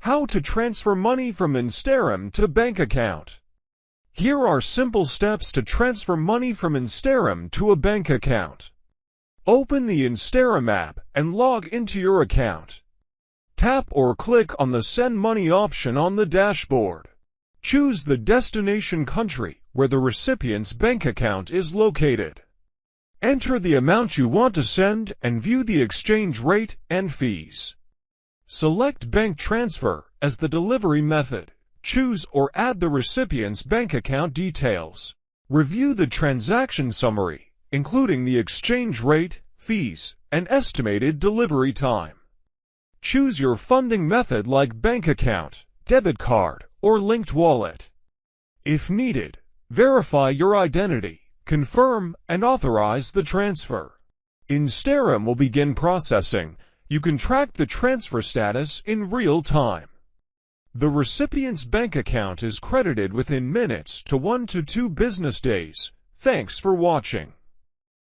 How to transfer money from Instarem to bank account. Here are simple steps to transfer money from Instarem to a bank account. Open the Instarem app and log into your account. Tap or click on the Send Money option on the dashboard. Choose the destination country where the recipient's bank account is located. Enter the amount you want to send and view the exchange rate and fees. Select Bank Transfer as the delivery method. Choose or add the recipient's bank account details. Review the transaction summary, including the exchange rate, fees, and estimated delivery time. Choose your funding method like bank account, debit card, or linked wallet. If needed, verify your identity, confirm, and authorize the transfer. Instarem will begin processing. You can track the transfer status in real time. The recipient's bank account is credited within minutes to 1 to 2 business days. Thanks for watching.